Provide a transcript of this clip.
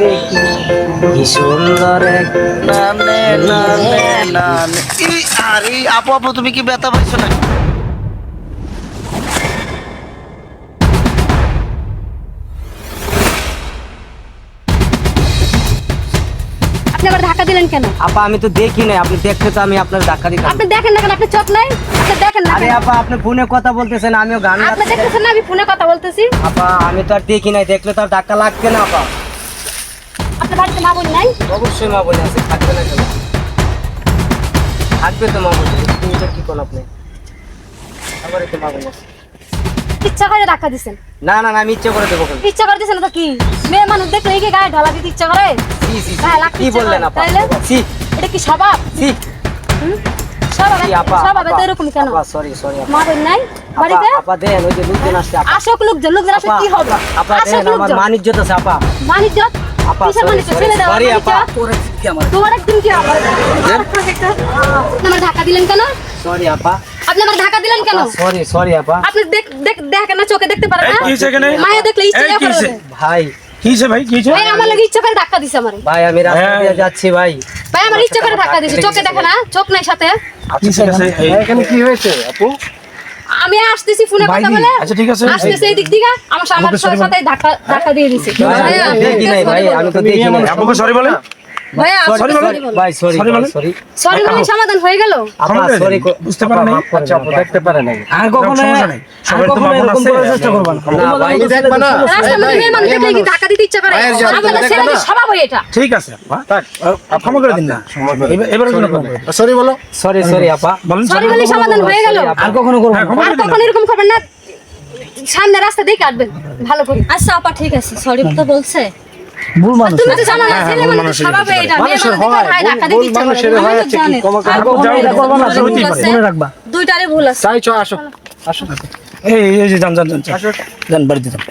দেখি কি সুন্দর এক নানে নানে নানে। আরে আপু আপু তুমি কি ব্যথা পাইছো না? আপনি আবার ধাক্কা দিলেন কেন? আপা আমি তো দেখি নাই, আপনি দেখতে তো আমি আপনার ধাক্কা দিতাম। আপনি দেখেন না কেন? আপনি চোখ নাই? আপনি দেখেন না আরে কেন? আপা আপনি ফোনে কথা বলতেছেন, আমিও গান আপনি গাচ্ছি। দেখতেছেন না আমি ফোনে কথা বলতেছি? আপা আমি তো আর দেখি নাই, দেখলে তো আর ধাক্কা লাগবে না আপা। আপনার বাড়িতে মা বোন নাই? অবশ্যই মা বলে আছে, থাকবে না কেন? থাকবে তো মা বলে, তুমি তো কি কোন আপনি আবার তো মা বলে আছে। ইচ্ছা করে ধাক্কা দিছেন? না না না আমি ইচ্ছে করে দেবো কেন? ইচ্ছা করে দিছেন না তো কি? মেয়ে মানুষ দেখলে কি গায়ে ঢালা দিতে ইচ্ছা করে? সি সি গায়ে লাগতে কি ইচ্ছা বললেন করে, আপা? তাইলে? সি এটা কি স্বভাব? সি স্বভাব সি আপা স্বভাব তো এরকম কেন? আপা সরি সরি মা বোন নাই বাড়িতে? আপা আপা দেন ওই যে লোকজন আসছে আপা। আসুক লোকজন আসলে কি হবে? আপা আসুক দেন আমার লোকজন। মানিজ্যত আছে আপা। বাণিজ্য? আপা কিসের সরি বাণিজ্য? সরি ছেড়ে দাও সরি বাণিজ্য। আপা তোরে কি আমার তোমার একদিন কি হবে? আমার ধাক্কা দিলেন কেন? সরি আপা আপনি আমার ধাক্কা দিলেন কেন? সরি সরি আপা। আপনি দেখেন না, চোখে দেখতে পারেন এই না? কি হইছে এখানে? মায়া দেখলে ইচ্ছা এই কি করে। হইছে? ভাই কি হইছে ভাই, কি হইছে? ভাই আমার লাগে ইচ্ছা করে ধাক্কা দিছে আমারে। ভাই আমি রাস্তা হ্যাঁ। দিয়ে যাচ্ছি ভাই। ভাই আমার ইচ্ছা করে ধাক্কা দিছে, চোখে দেখে না? চোখ নাই সাথে? আচ্ছা ঠিক আছে, এখানে কি হয়েছে আপু? আমি আসতেছি ফোনে কথা বলে। আচ্ছা ঠিক আছে। আসতেছি এই দিক থেকে আমার সাথে ধাক্কা দিয়ে দিছে। ভাই, ভাইয়া, আমি দেখি নাই ভাই, আমি তো দেখি নাই। আপুকে সরি বলে। ভাইয়া সরি সরি বলো। ভাই সরি Sorry বলেন। সরি সরি বলে সমাধান হয়ে গেল? আপা ক্ষমা করে সরি দিন। বুঝতে পারেন নাই? আচ্ছা আপু দেখতে পারে নাই। আর কখনো সমস্যা নেই। সবাই তো মা বোন আছে। না ভাই দেখবা না? রাস্তার মধ্যে মেয়ে মানুষ দেখলে কি ধাক্কা দিতে ইচ্ছা করে? ভাইয়ের জাত আপনাদের দেখবে ছেলেদের না? স্বভাব হয় এটা। ঠিক আছে আপা, ক্ষমা করে দিন না। এবারে জন্য ক্ষমা করে দিন। সরি বলো। সরি সরি আপা। বলেন সরি বলে সমাধান হয়ে গেল। আর কখনো করব হ্যাঁ, না। ক্ষমা আর করে দিন কখন না। এরকম করবেন না। সামনে রাস্তা দিয়ে কাটবেন ভালো করে। আচ্ছা আপা ঠিক আছে, সরি তো বলছে। তুমি তো জানো না হ্যাঁ, ছেলে ভুল মানুষের মানুষের স্বভাব হতে এটা। মেয়ে মানুষের মানুষ দেখলে হয়, ভাই ধাক্কা দিতে ভুল ইচ্ছা করে। মানুষের হয় আছে কি? ক্ষমা করে আর দাও। যাও, এটা করবো না, হইতেই ভুল পারে। আছে। দুইটারই ভুল আছে। চাই চ আসো আসো। এই যে যান যান যান যান। যান বাড়িতে যান।